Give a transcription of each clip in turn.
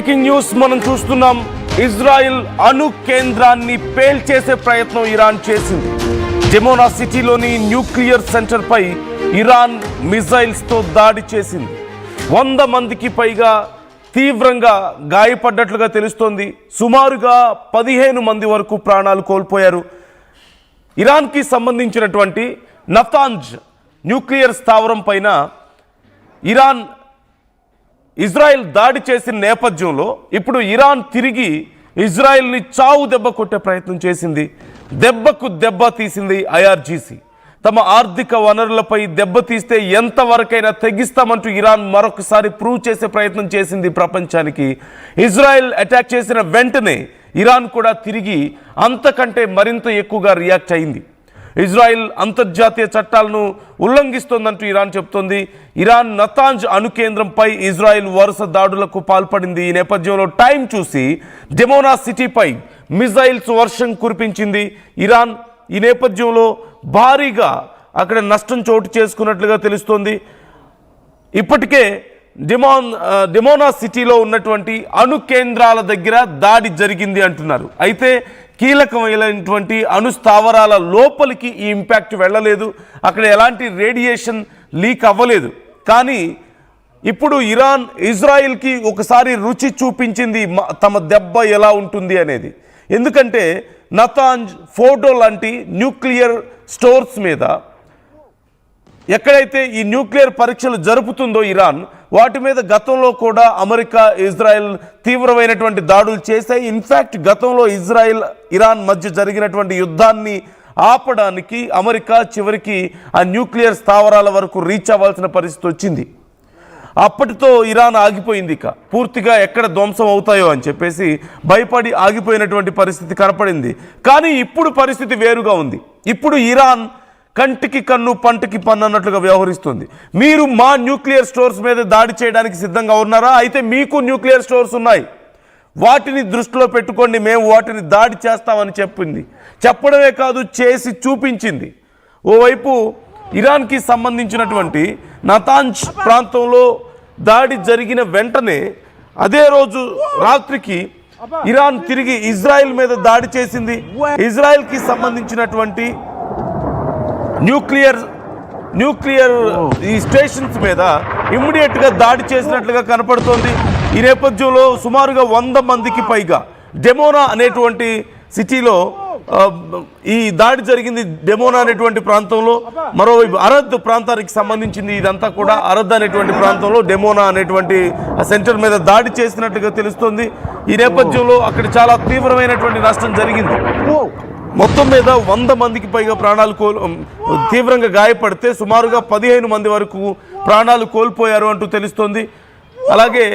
Breaking news మనం చూస్తున్నాం. Israel అణు కేంద్రాన్ని పేల్చేసే ప్రయత్నం ఇరాన్ చేసింది. డెమోనా సిటీలోని న్యూక్లియర్ సెంటర్ పై ఇరాన్ మిజైల్స్ తో దాడి చేసింది. 100 మందికి పైగా తీవ్రంగా గాయపడ్డట్లుగా తెలుస్తోంది. సుమారుగా 15 మంది వరకు ప్రాణాలు కోల్పోయారు. ఇరాన్కి సంబంధించినటువంటి నతాంజ్ న్యూక్లియర్ స్థావరం పైన ఇజ్రాయెల్ దాడి చేసిన నేపథ్యంలో ఇప్పుడు ఇరాన్ తిరిగి ఇజ్రాయెల్ని చావు దెబ్బ కొట్టే ప్రయత్నం చేసింది. దెబ్బకు దెబ్బ తీసింది ఐఆర్జీసీ. తమ ఆర్థిక వనరులపై దెబ్బతీస్తే ఎంతవరకైనా తెగిస్తామంటూ ఇరాన్ మరొకసారి ప్రూవ్ చేసే ప్రయత్నం చేసింది ప్రపంచానికి. ఇజ్రాయెల్ అటాక్ చేసిన వెంటనే ఇరాన్ కూడా తిరిగి అంతకంటే మరింత ఎక్కువగా రియాక్ట్ అయింది. ఇజ్రాయెల్ అంతర్జాతీయ చట్టాలను ఉల్లంఘిస్తోందంటూ ఇరాన్ చెబుతోంది. ఇరాన్ నతాంజ్ అణు కేంద్రంపై ఇజ్రాయెల్ వరుస దాడులకు పాల్పడింది. ఈ నేపథ్యంలో టైం చూసి డెమోనా సిటీపై మిజైల్స్ వర్షం కురిపించింది ఇరాన్. ఈ నేపథ్యంలో భారీగా అక్కడ నష్టం చోటు చేసుకున్నట్లుగా తెలుస్తోంది. ఇప్పటికే డెమోనా సిటీలో ఉన్నటువంటి అణు కేంద్రాల దగ్గర దాడి జరిగింది అంటున్నారు. అయితే కీలకమైనటువంటి అణు స్థావరాల లోపలికి ఈ ఇంపాక్ట్ వెళ్ళలేదు. అక్కడ ఎలాంటి రేడియేషన్ లీక్ అవ్వలేదు. కానీ ఇప్పుడు ఇరాన్ ఇజ్రాయెల్కి ఒకసారి రుచి చూపించింది తమ దెబ్బ ఎలా ఉంటుంది అనేది. ఎందుకంటే నతాంజ్, ఫోర్డో లాంటి న్యూక్లియర్ స్టోర్స్ మీద ఎక్కడైతే ఈ న్యూక్లియర్ పరీక్షలు జరుపుతుందో ఇరాన్, వాటి మీద గతంలో కూడా అమెరికా, ఇజ్రాయెల్ తీవ్రమైనటువంటి దాడులు చేశాయి. ఇన్ఫ్యాక్ట్ గతంలో ఇజ్రాయెల్, ఇరాన్ మధ్య జరిగినటువంటి యుద్ధాన్ని ఆపడానికి అమెరికా చివరికి ఆ న్యూక్లియర్ స్థావరాల వరకు రీచ్ అవ్వాల్సిన పరిస్థితి వచ్చింది. అప్పటితో ఇరాన్ ఆగిపోయింది. ఇక పూర్తిగా ఎక్కడ ధ్వంసం అవుతాయో అని చెప్పేసి భయపడి ఆగిపోయినటువంటి పరిస్థితి కనపడింది. కానీ ఇప్పుడు పరిస్థితి వేరుగా ఉంది. ఇప్పుడు ఇరాన్ కంటికి కన్ను, పంటికి పన్ను అన్నట్లుగా వ్యవహరిస్తుంది. మీరు మా న్యూక్లియర్ స్టోర్స్ మీద దాడి చేయడానికి సిద్ధంగా ఉన్నారా? అయితే మీకు న్యూక్లియర్ స్టోర్స్ ఉన్నాయి, వాటిని దృష్టిలో పెట్టుకోండి, మేము వాటిని దాడి చేస్తామని చెప్పింది. చెప్పడమే కాదు, చేసి చూపించింది. ఓవైపు ఇరాన్కి సంబంధించినటువంటి నతాంజ్ ప్రాంతంలో దాడి జరిగిన వెంటనే అదే రోజు రాత్రికి ఇరాన్ తిరిగి ఇజ్రాయెల్ మీద దాడి చేసింది. ఇజ్రాయెల్కి సంబంధించినటువంటి న్యూక్లియర్ ఈ స్టేషన్స్ మీద ఇమ్మీడియట్గా దాడి చేసినట్లుగా కనపడుతోంది. ఈ నేపథ్యంలో సుమారుగా 100 మందికి పైగా డెమోనా అనేటువంటి సిటీలో ఈ దాడి జరిగింది. డెమోనా అనేటువంటి ప్రాంతంలో, మరోవైపు అరద్ ప్రాంతానికి సంబంధించింది. ఇదంతా కూడా అరద్ అనేటువంటి ప్రాంతంలో డెమోనా అనేటువంటి సెంటర్ మీద దాడి చేసినట్లుగా తెలుస్తోంది. ఈ నేపథ్యంలో అక్కడ చాలా తీవ్రమైనటువంటి నష్టం జరిగింది. మొత్తం మీద 100 మందికి పైగా ప్రాణాలు తీవ్రంగా గాయపడితే సుమారుగా 15 మంది వరకు ప్రాణాలు కోల్పోయారు అంటూ తెలుస్తోంది. అలాగే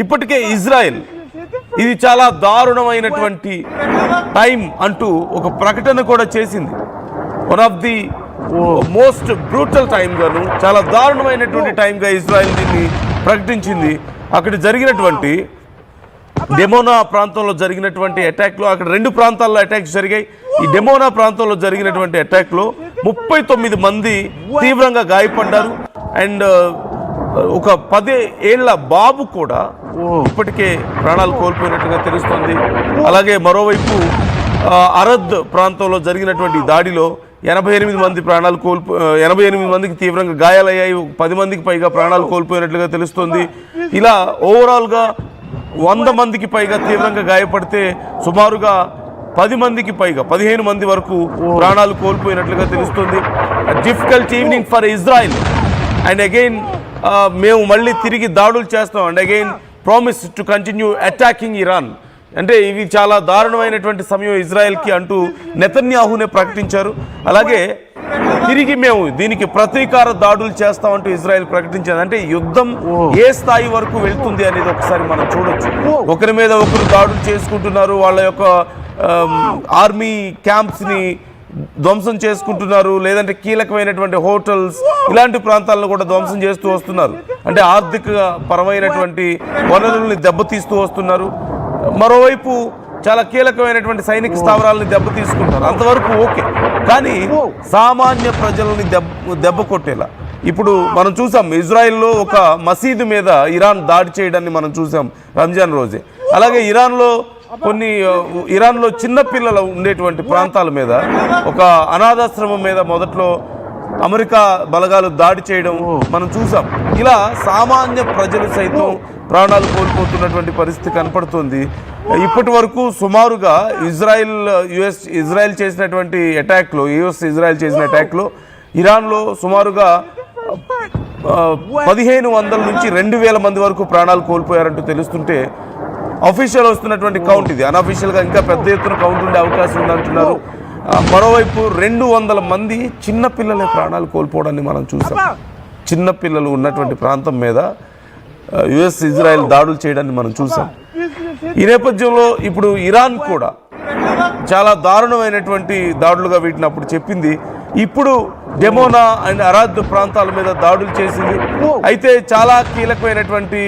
ఇప్పటికే ఇజ్రాయెల్ ఇది చాలా దారుణమైనటువంటి టైం అంటూ ఒక ప్రకటన కూడా చేసింది. One of the most brutal time గాను, చాలా దారుణమైనటువంటి టైంగా ఇజ్రాయెల్ దీన్ని ప్రకటించింది. అక్కడ జరిగినటువంటి డెమోనా ప్రాంతంలో జరిగినటువంటి అటాక్లో, అక్కడ 2 ప్రాంతాల్లో అటాక్స్ జరిగాయి. ఈ డెమోనా ప్రాంతంలో జరిగినటువంటి అటాక్లో 39 మంది తీవ్రంగా గాయపడ్డారు. అండ్ ఒక 10 ఏళ్ల బాబు కూడా ఇప్పటికే ప్రాణాలు కోల్పోయినట్టుగా తెలుస్తోంది. అలాగే మరోవైపు అరద్ ప్రాంతంలో జరిగినటువంటి దాడిలో 88 మంది 88 మందికి తీవ్రంగా గాయాలయ్యాయి. 10 మందికి పైగా ప్రాణాలు కోల్పోయినట్లుగా తెలుస్తోంది. ఇలా ఓవరాల్గా 100 మందికి పైగా తీవ్రంగా గాయపడితే సుమారుగా 10 మందికి పైగా 15 మంది వరకు ప్రాణాలు కోల్పోయినట్లుగా తెలుస్తుంది. Difficult evening for Israel. And again మేము మళ్ళీ తిరిగి దాడులు చేస్తాం. And again promise to continue attacking Iran. అంటే ఇవి చాలా దారుణమైనటువంటి సమయం ఇజ్రాయెల్కి అంటూ నెతన్యాహునే ప్రకటించారు. అలాగే తిరిగి మేము దీనికి ప్రతీకార దాడులు చేస్తామంటూ ఇజ్రాయెల్ ప్రకటించింది. అంటే యుద్ధం ఏ స్థాయి వరకు వెళ్తుంది అనేది ఒకసారి మనం చూడొచ్చు. ఒకరి మీద ఒకరు దాడులు చేసుకుంటున్నారు, వాళ్ళ యొక్క ఆర్మీ క్యాంప్స్ని ధ్వంసం చేసుకుంటున్నారు, లేదంటే కీలకమైనటువంటి హోటల్స్, ఇలాంటి ప్రాంతాలను కూడా ధ్వంసం చేస్తూ వస్తున్నారు. అంటే ఆర్థిక పరమైనటువంటి వనరుల్ని దెబ్బతీస్తూ వస్తున్నారు. మరోవైపు చాలా కీలకమైనటువంటి సైనిక స్థావరాలని దెబ్బతీసుకుంటారు. అంతవరకు ఓకే. కానీ సామాన్య ప్రజలని దెబ్బ కొట్టేలా ఇప్పుడు మనం చూసాం ఇజ్రాయెల్లో ఒక మసీదు మీద ఇరాన్ దాడి చేయడాన్ని మనం చూసాం రంజాన్ రోజే. అలాగే ఇరాన్లో చిన్నపిల్లలు ఉండేటువంటి ప్రాంతాల మీద ఒక అనాథాశ్రమం మీద మొదట్లో అమెరికా బలగాలు దాడి చేయడం మనం చూసాం. ఇలా సామాన్య ప్రజలు సైతం ప్రాణాలు కోల్పోతున్నటువంటి పరిస్థితి కనపడుతుంది. ఇప్పటి వరకు సుమారుగా ఇజ్రాయెల్ చేసినటువంటి అటాక్లో ఇజ్రాయెల్ చేసిన అటాక్లో ఇరాన్లో సుమారుగా 1500 నుంచి 2000 మంది వరకు ప్రాణాలు కోల్పోయారంటూ తెలుస్తుంటే అఫీషియల్ వస్తున్నటువంటి కౌంట్ ఇది. అన్అఫీషియల్గా ఇంకా పెద్ద ఎత్తున కౌంట్ ఉండే అవకాశం ఉందంటున్నారు. మరోవైపు 200 మంది చిన్నపిల్లలే ప్రాణాలు కోల్పోవడాన్ని మనం చూసాం. చిన్నపిల్లలు ఉన్నటువంటి ప్రాంతం మీద ఇజ్రాయెల్ దాడులు చేయడాన్ని మనం చూసాం. ఈ నేపథ్యంలో ఇప్పుడు ఇరాన్ కూడా చాలా దారుణమైనటువంటి దాడులుగా వీటిని అప్పుడు చెప్పింది. ఇప్పుడు డెమోనా అండ్ అరాద్ ప్రాంతాల మీద దాడులు చేసింది. అయితే చాలా కీలకమైనటువంటి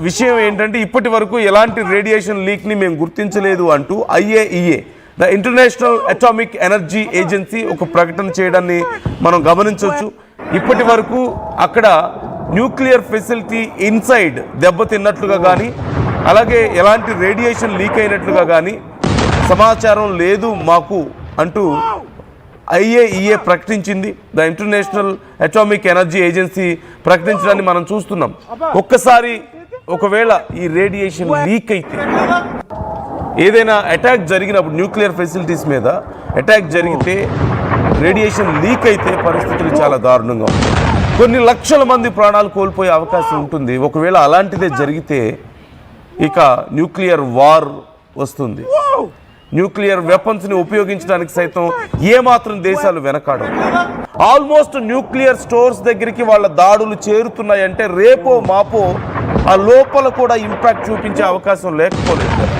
విషయం ఏంటంటే ఇప్పటి వరకు ఎలాంటి రేడియేషన్ లీక్ని మేము గుర్తించలేదు అంటూ IAEA the international atomic energy agency ఒక ప్రకటన చేయడాన్ని మనం గమనించవచ్చు. ఇప్పటి వరకు అక్కడ న్యూక్లియర్ ఫెసిలిటీ ఇన్సైడ్ దెబ్బతిన్నట్లుగా కానీ అలాగే ఎలాంటి రేడియేషన్ లీక్ అయినట్లుగా కానీ సమాచారం లేదు మాకు అంటూ IAEA ప్రకటించింది. The international atomic energy agency ప్రకటించడాన్ని మనం చూస్తున్నాం. ఒకవేళ ఈ రేడియేషన్ లీక్ అయితే ఏదైనా అటాక్ జరిగినప్పుడు న్యూక్లియర్ ఫెసిలిటీస్ మీద అటాక్ జరిగితే రేడియేషన్ లీక్ అయితే పరిస్థితులు చాలా దారుణంగా ఉంటాయి. కొన్ని లక్షల మంది ప్రాణాలు కోల్పోయే అవకాశం ఉంటుంది. ఒకవేళ అలాంటిదే జరిగితే ఇక న్యూక్లియర్ వార్ వస్తుంది. న్యూక్లియర్ వెపన్స్ని ఉపయోగించడానికి సైతం ఏమాత్రం దేశాలు వెనకాడవు. ఆల్మోస్ట్ న్యూక్లియర్ స్టోర్స్ దగ్గరికి వాళ్ళ దాడులు చేరుతున్నాయంటే రేపో మాపో ఆ లోపల కూడా ఇంపాక్ట్ చూపించే అవకాశం లేకపోలేదు కదా.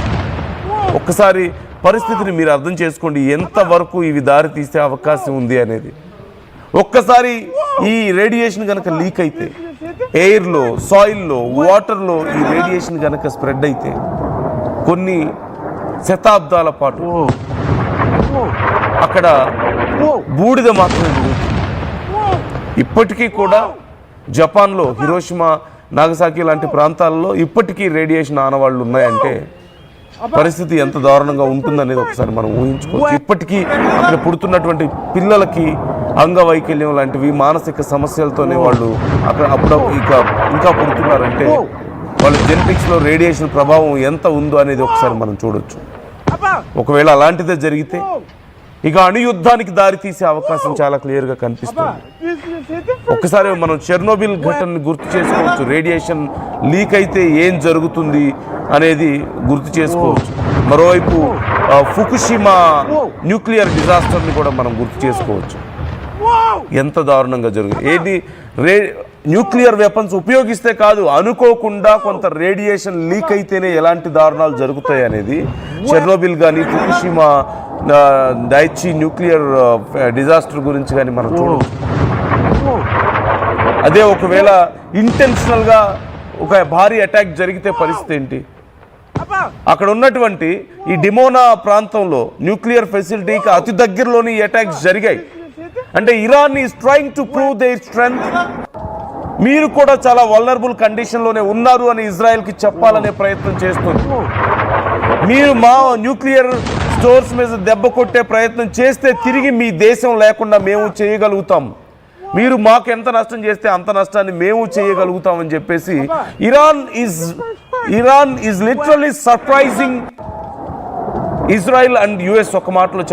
ఒక్కసారి పరిస్థితిని మీరు అర్థం చేసుకోండి, ఎంతవరకు ఇవి దారి తీసే అవకాశం ఉంది అనేది. ఒక్కసారి ఈ రేడియేషన్ కనుక లీక్ అయితే ఎయిర్లో, సాయిల్లో, వాటర్లో ఈ రేడియేషన్ కనుక స్ప్రెడ్ అయితే కొన్ని శతాబ్దాల పాటు అక్కడ బూడిద మాత్రమే జరుగుతుంది. ఇప్పటికీ కూడా జపాన్లో హిరోషిమా, నాగసాకి లాంటి ప్రాంతాల్లో ఇప్పటికీ రేడియేషన్ ఆనవాళ్ళు ఉన్నాయంటే పరిస్థితి ఎంత దారుణంగా ఉంటుందనేది ఒకసారి మనం ఊహించుకోవచ్చు. ఇప్పటికీ అక్కడ పుడుతున్నటువంటి పిల్లలకి అంగవైకల్యం లాంటివి, మానసిక సమస్యలతోనే వాళ్ళు అక్కడ ఇంకా పుడుతున్నారంటే వాళ్ళ జెనెటిక్స్లో రేడియేషన్ ప్రభావం ఎంత ఉందో అనేది ఒకసారి మనం చూడొచ్చు. ఒకవేళ అలాంటిదే జరిగితే ఇక అణుయుద్ధానికి దారి తీసే అవకాశం చాలా క్లియర్గా కనిపిస్తుంది. ఒక్కసారి మనం చెర్నోబిల్ ఘటనని గుర్తు చేసుకోవచ్చు. రేడియేషన్ లీక్ అయితే ఏం జరుగుతుంది అనేది గుర్తు చేసుకోవచ్చు. మరోవైపు ఫుకుషిమా న్యూక్లియర్ డిజాస్టర్ని కూడా మనం గుర్తు చేసుకోవచ్చు. ఎంత దారుణంగా జరుగుతుంది. న్యూక్లియర్ వెపన్స్ ఉపయోగిస్తే కాదు, అనుకోకుండా కొంత రేడియేషన్ లీక్ అయితేనే ఎలాంటి దారుణాలు జరుగుతాయి అనేది చెర్నోబిల్ కానీ ఫుకుషిమా డైచి న్యూక్లియర్ డిజాస్టర్ గురించి కానీ మనం చూడవచ్చు. అదే ఒకవేళ ఇంటెన్షనల్గా ఒక భారీ అటాక్ జరిగితే పరిస్థితి ఏంటి? అక్కడ ఉన్నటువంటి ఈ డిమోనా ప్రాంతంలో న్యూక్లియర్ ఫెసిలిటీకి అతి దగ్గరలోని ఈ అటాక్స్ జరిగాయి. అంటే Iran is trying to prove there strength. మీరు కూడా చాలా వల్నరబుల్ కండిషన్లోనే ఉన్నారు అని ఇజ్రాయెల్కి చెప్పాలనే ప్రయత్నం చేస్తుంది. మీరు మా న్యూక్లియర్ స్టోర్స్ మీద దెబ్బ కొట్టే ప్రయత్నం చేస్తే తిరిగి మీ దేశం లేకుండా మేము చేయగలుగుతాం. మీరు మాకు ఎంత నష్టం చేస్తే అంత నష్టాన్ని మేము చేయగలుగుతామని చెప్పేసి Iran is literally surprising Israel and US ఒక మాటలో